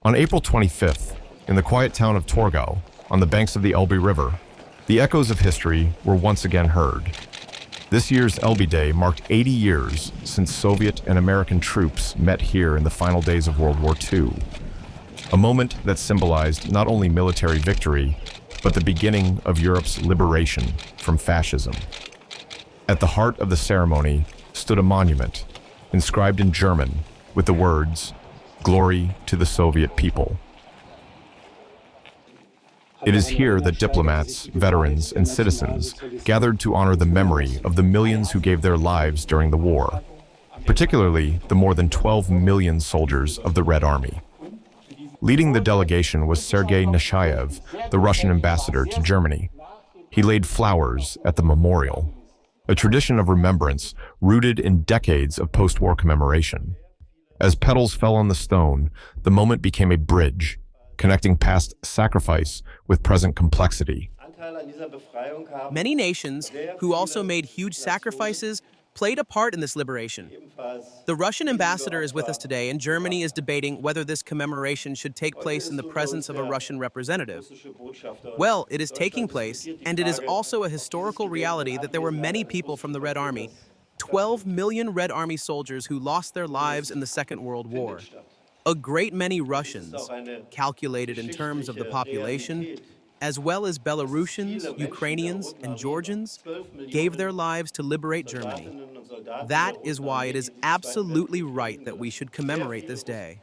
On April 25th, in the quiet town of Torgau, on the banks of the Elbe River, the echoes of history were once again heard. This year's Elbe Day marked 80 years since Soviet and American troops met here in the final days of World War II. A moment that symbolized not only military victory, but the beginning of Europe's liberation from fascism. At the heart of the ceremony stood a monument, inscribed in German, with the words, "Glory to the Soviet people." It is here that diplomats, veterans, and citizens gathered to honor the memory of the millions who gave their lives during the war, particularly the more than 12 million soldiers of the Red Army. Leading the delegation was Sergey Nechayev, the Russian ambassador to Germany. He laid flowers at the memorial, a tradition of remembrance rooted in decades of post-war commemoration. As petals fell on the stone, the moment became a bridge, connecting past sacrifice with present complexity. Many nations, who also made huge sacrifices, played a part in this liberation. The Russian ambassador is with us today, and Germany is debating whether this commemoration should take place in the presence of a Russian representative. Well, it is taking place, and it is also a historical reality that there were many people from the Red Army, 12 million Red Army soldiers who lost their lives in the Second World War. A great many Russians, calculated in terms of the population, as well as Belarusians, Ukrainians, and Georgians, gave their lives to liberate Germany. That is why it is absolutely right that we should commemorate this day.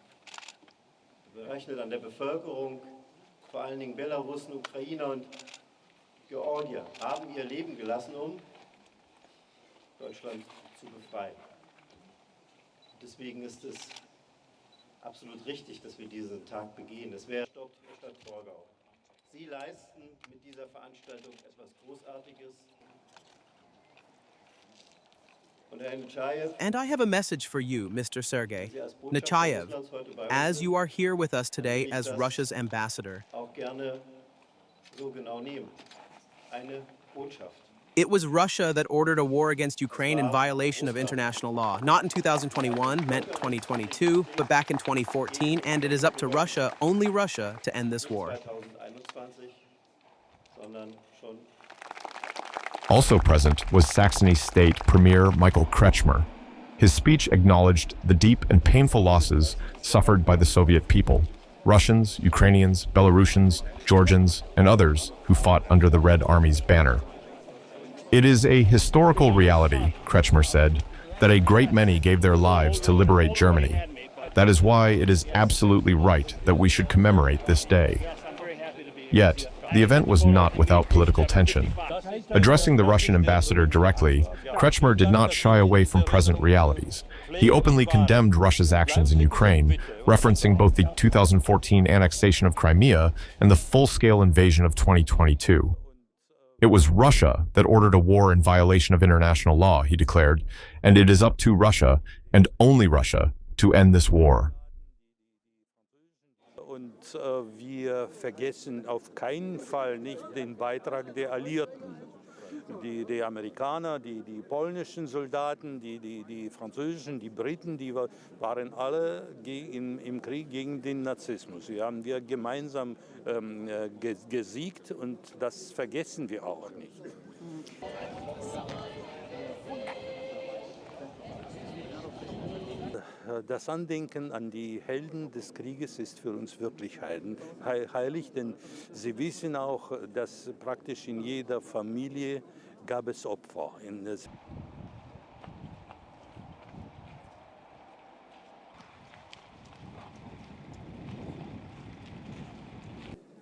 Deutschland zu befreien. Deswegen ist es absolut richtig, dass wir diesen Tag begehen. Es wäre Stadt Torgau. Sie leisten mit dieser Veranstaltung etwas Großartiges. And I have a message for you, Mr. Sergey, Nechayev, as you are here with us today as Russia's ambassador. It was Russia that ordered a war against Ukraine in violation of international law, not in 2021, meant 2022, but back in 2014, and it is up to Russia, only Russia, to end this war. Also present was Saxony State Premier Michael Cretchmer. His speech acknowledged the deep and painful losses suffered by the Soviet people, Russians, Ukrainians, Belarusians, Georgians, and others who fought under the Red Army's banner. It is a historical reality, Cretchmer said, that a great many gave their lives to liberate Germany. That is why it is absolutely right that we should commemorate this day. Yet, the event was not without political tension. Addressing the Russian ambassador directly, Cretchmer did not shy away from present realities. He openly condemned Russia's actions in Ukraine, referencing both the 2014 annexation of Crimea and the full-scale invasion of 2022. It was Russia that ordered a war in violation of international law, he declared, and it is up to Russia, and only Russia, to end this war. Und wir vergessen auf keinen Fall nicht den Beitrag der Alliierten. Die Amerikaner, die polnischen Soldaten, die französischen, die Briten, die waren alle im Krieg gegen den Narzissmus. Wir haben gemeinsam gesiegt und das vergessen wir auch nicht. Das Andenken an die Helden des Krieges ist für uns wirklich heilig, denn sie wissen auch, dass praktisch in jeder Familie gab es Opfer.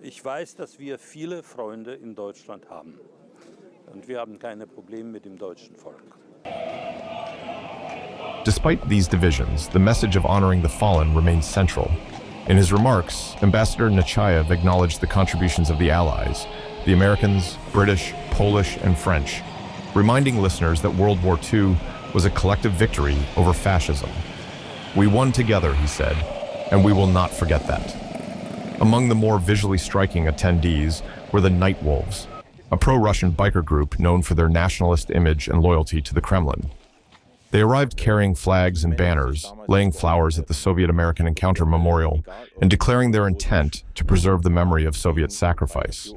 Ich weiß, dass wir viele Freunde in Deutschland haben und wir haben keine Probleme mit dem deutschen Volk. Despite these divisions, the message of honoring the fallen remains central. In his remarks, Ambassador Nechayev acknowledged the contributions of the Allies, the Americans, British, Polish, and French, reminding listeners that World War II was a collective victory over fascism. We won together, he said, and we will not forget that. Among the more visually striking attendees were the Night Wolves, a pro-Russian biker group known for their nationalist image and loyalty to the Kremlin. They arrived carrying flags and banners, laying flowers at the Soviet-American Encounter Memorial, and declaring their intent to preserve the memory of Soviet sacrifice.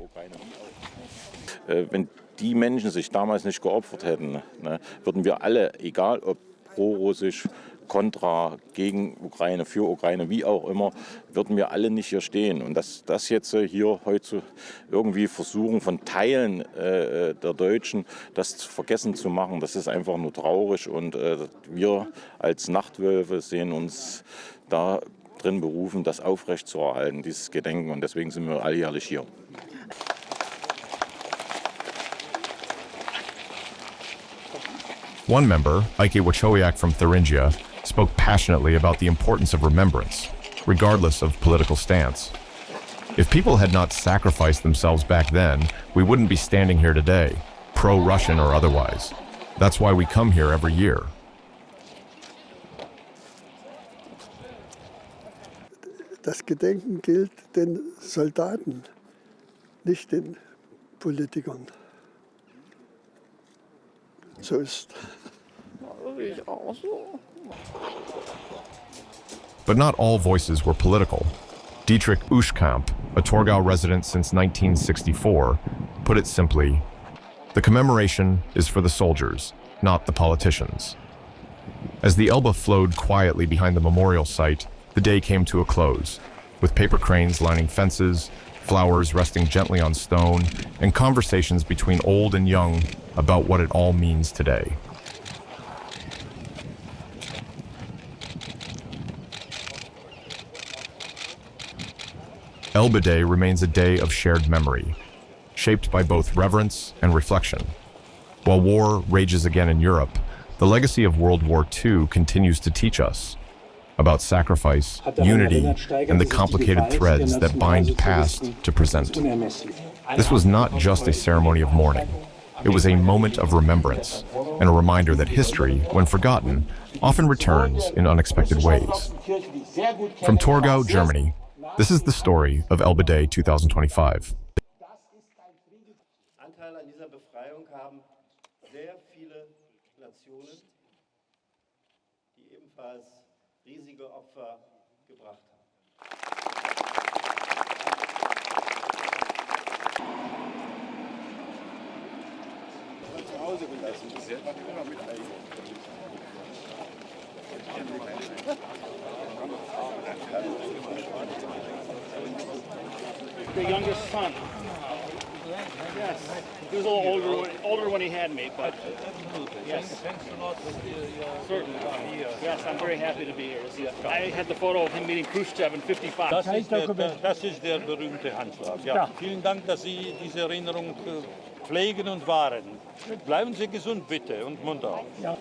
Wenn die Menschen sich damals nicht geopfert hätten, ne, würden wir alle, egal ob pro-russisch, kontra, gegen Ukraine, für Ukraine, wie auch immer, würden wir alle nicht hier stehen. Und das jetzt hier heute irgendwie versuchen, von Teilen der Deutschen das vergessen zu machen, das ist einfach nur traurig. Und wir als Nachtwölfe sehen uns da drin berufen, das aufrechtzuerhalten, dieses Gedenken. Und deswegen sind wir alljährlich hier. One member, AQ14 from Thuringia, spoke passionately about the importance of remembrance, regardless of political stance. If people had not sacrificed themselves back then, we wouldn't be standing here today, pro-Russian or otherwise. That's why we come here every year. Das Gedenken gilt den Soldaten, nicht den Politikern. So ist. But not all voices were political. Dietrich Uschkamp, a Torgau resident since 1964, put it simply, the commemoration is for the soldiers, not the politicians. As the Elbe flowed quietly behind the memorial site, the day came to a close, with paper cranes lining fences, flowers resting gently on stone, and conversations between old and young about what it all means today. Elbe Day remains a day of shared memory, shaped by both reverence and reflection. While war rages again in Europe, the legacy of World War II continues to teach us about sacrifice, unity, and the complicated threads that bind past to present. This was not just a ceremony of mourning. It was a moment of remembrance and a reminder that history, when forgotten, often returns in unexpected ways. From Torgau, Germany, this is the story of Elbe Day 2025. Anteil an dieser Befreiung haben sehr viele Nationen, die ebenfalls riesige Opfer gebracht haben. Zu Hause gelassen. Immer mit The youngest son. Yes, he was a little older when he had me, but yes, certainly. Yes, I'm very happy to be here. I had the photo of him meeting Khrushchev in '55. Das ist der berühmte Handschlag. Ja. Vielen Dank, dass Sie diese Erinnerung pflegen und wahren. Bleiben Sie gesund bitte und munter. Ja.